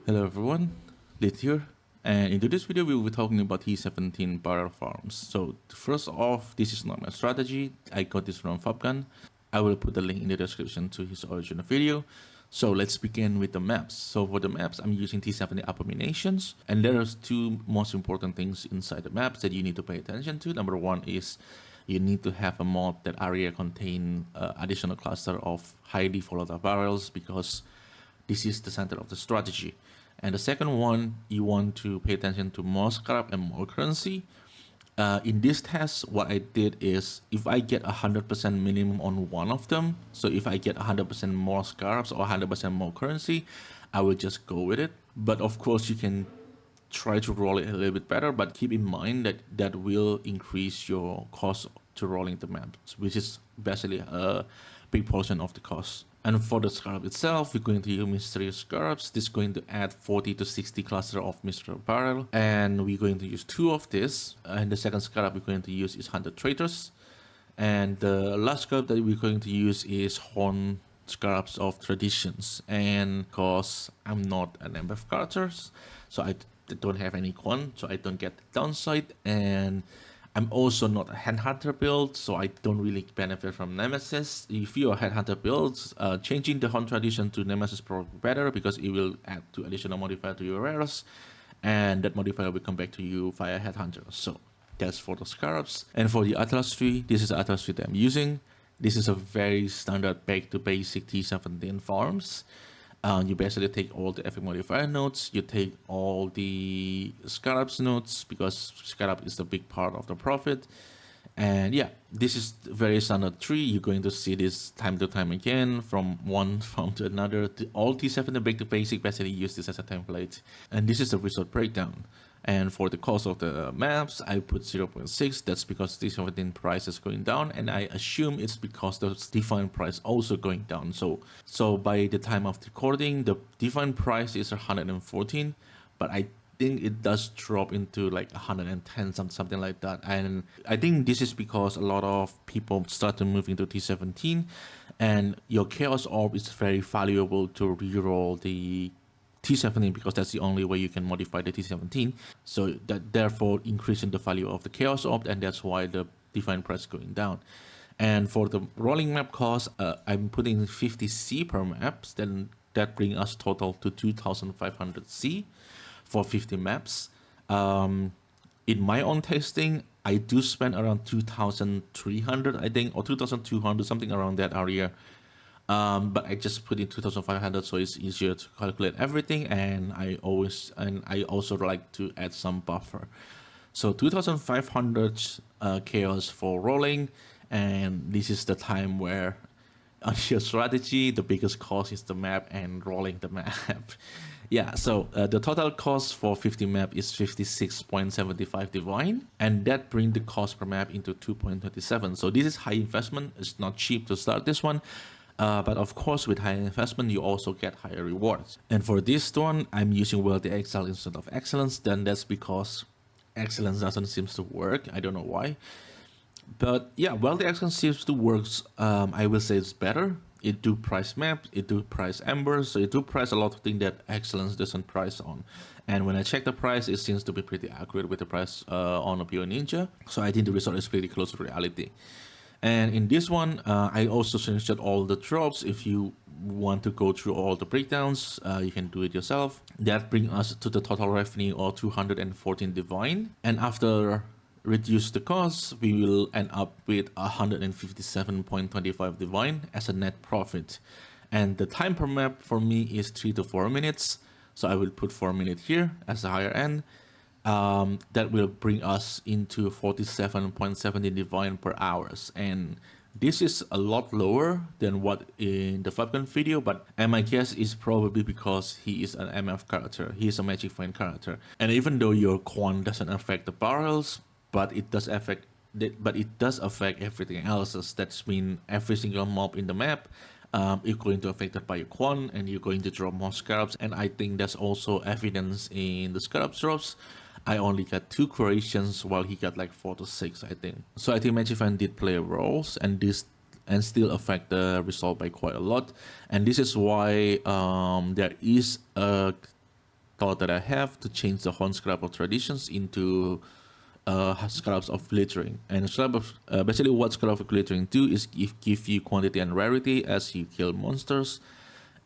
Hello everyone, Lit here, and in today's video we will be talking about T17 Barrel farms. So first off, this is not my strategy, I got this from Fabgun. I will put the link in the description to his original video. So let's begin with the maps. So for the maps, I'm using T17 Abominations, and there are two most important things inside the maps that you need to pay attention to. Number one is you need to have a mod that area contain additional cluster of highly volatile barrels, because this is the center of the strategy. And the second one, you want to pay attention to more Scarab and more currency. In this test, what I did is if I get 100% minimum on one of them, so if I get 100% more Scarabs or 100% more currency, I will just go with it. But of course, you can try to roll it a little bit better, but keep in mind that that will increase your cost to rolling the map, which is basically a big portion of the cost. And for the Scarab itself, we're going to use Mysterious Scarabs. This is going to add 40 to 60 cluster of Mystery Barrel. And we're going to use 2 of this. And the second Scarab we're going to use is Hunter Traitors. And the last Scarab that we're going to use is Horn Scarabs of Traditions. And because I'm not an MF character, so I don't have any con, so I don't get the downside. And I'm also not a Headhunter build, so I don't really benefit from Nemesis. If you're a Headhunter build, changing the Hunt Tradition to Nemesis is probably better, because it will add 2 additional modifier to your rares, and that modifier will come back to you via Headhunter. So that's for the Scarabs. And for the Atlas tree, this is the Atlas tree that I'm using. This is a very standard back to basic T17 farms. You basically take all the effect modifier nodes, you take all the Scarab's nodes, because Scarab is the big part of the profit. And yeah, this is very standard tree. You're going to see this time to time again from one farm to another. All T7 back to basic basically use this as a template. And this is the result breakdown. And for the cost of the maps, I put 0.6. That's because T17 price is going down, and I assume it's because the Divine price also going down. So by the time of recording, the Divine price is 114, but I think it does drop into like 110, something like that. And I think this is because a lot of people start to move into T17, and your Chaos Orb is very valuable to reroll the T17, because that's the only way you can modify the T17. So that therefore increasing the value of the Chaos Orb, and that's why the Divine price going down. And for the rolling map cost, I'm putting 50 C per map. Then that brings us total to 2,500 C for 50 maps. In my own testing, I do spend around 2,300, I think, or 2,200, something around that area. But I just put in 2,500, so it's easier to calculate everything, and I also like to add some buffer. So 2,500 chaos for rolling, and this is the time where on your strategy, the biggest cost is the map and rolling the map. Yeah, so the total cost for 50 map is 56.75 divine, and that brings the cost per map into 2.37. So this is high investment. It's not cheap to start this one. But of course, with higher investment, you also get higher rewards. And for this one, I'm using Wealthy Exile instead of Excellence. Then that's because Excellence doesn't seem to work. I don't know why. But yeah, Wealthy Excellence seems to work. I will say it's better. It do price maps, it do price embers, so it do price a lot of things that Excellence doesn't price on. And when I check the price, it seems to be pretty accurate with the price on a Pure Ninja. So I think the result is pretty close to reality. And in this one, I also screenshot all the drops. If you want to go through all the breakdowns, you can do it yourself. That brings us to the total revenue of 214 divine. And after reduce the cost, we will end up with 157.25 divine as a net profit. And the time per map for me is 3 to 4 minutes. So I will put 4 minutes here as the higher end. That will bring us into 47.70 divine per hours, and this is a lot lower than what in the Fabgun video, but my guess is probably because he is an MF character. He is a Magic Find character, and even though your quant doesn't affect the barrels, but it does affect everything else. That's mean every single mob in the map is going to affected by your quant, and you're going to drop more Scarabs. And I think that's also evidence in the Scarab drops. I only got 2 creations while he got like 4 to 6, I think. So I think Magifan did play roles, and still affect the result by quite a lot. And this is why there is a thought that I have to change the whole Scarab of Traditions into Scarabs of Glittering. And basically what Scarab of Glittering do is give you quantity and rarity as you kill monsters,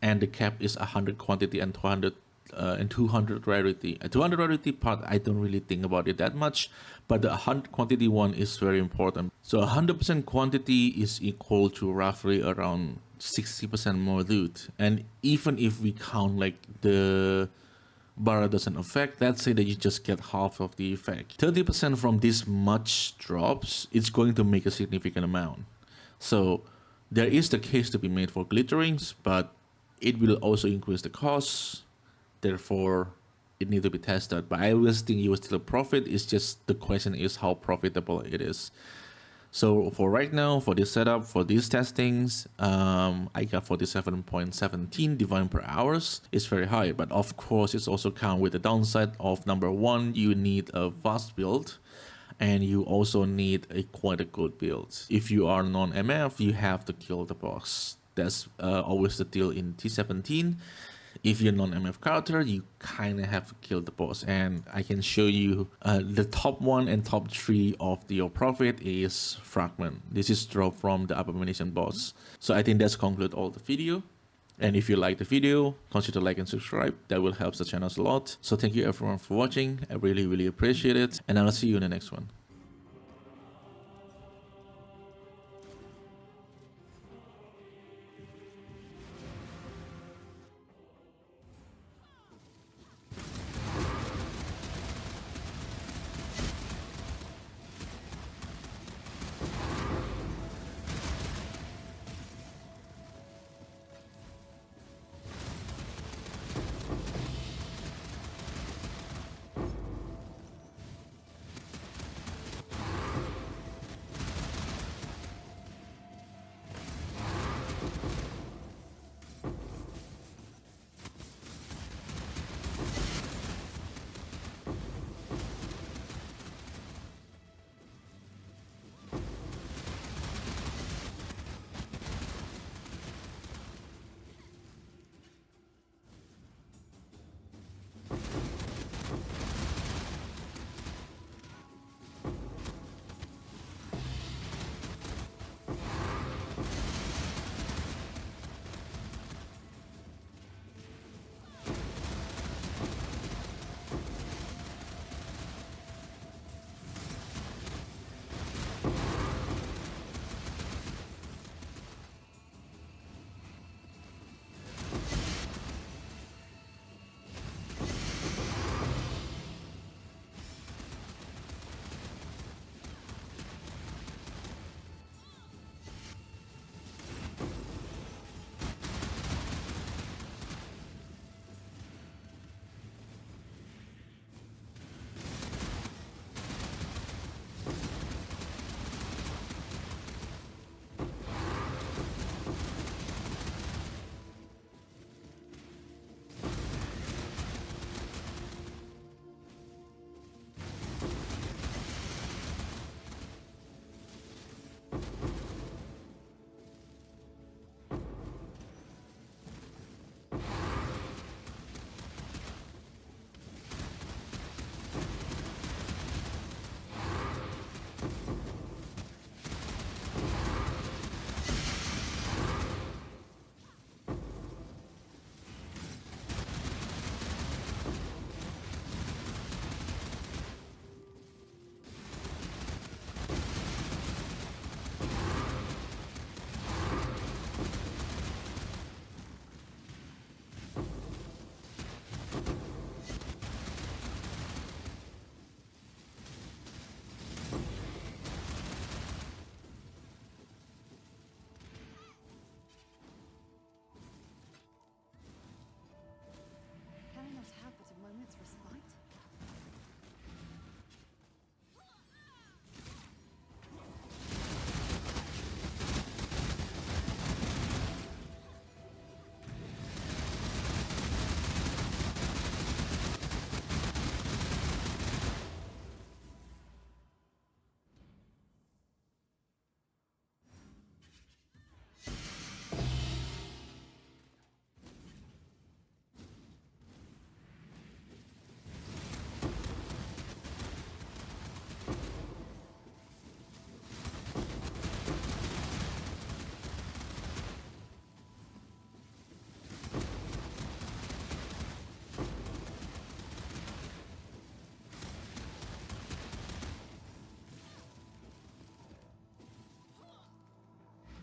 and the cap is 100 quantity and 200 rarity. A 200 rarity part, I don't really think about it that much, but the 100 quantity one is very important. So 100% quantity is equal to roughly around 60% more loot. And even if we count like the barrel doesn't affect, let's say that you just get half of the effect. 30% from this much drops, it's going to make a significant amount. So there is the case to be made for glitterings, but it will also increase the cost. Therefore, it needs to be tested. But I always think you will still profit. It's just the question is how profitable it is. So for right now, for this setup, for these testings, I got 47.17 divine per hours. It's very high, but of course, it's also count with the downside of number one, you need a fast build, and you also need a quite a good build. If you are non-MF, you have to kill the boss. That's always the deal in T17. If you're non-MF character, you kind of have to kill the boss. And I can show you the top 1 and top 3 of your profit is Fragment. This is dropped from the abomination boss. So I think that's conclude all the video. And if you like the video, consider like and subscribe. That will help the channel a lot. So thank you everyone for watching. I really appreciate it. And I'll see you in the next one.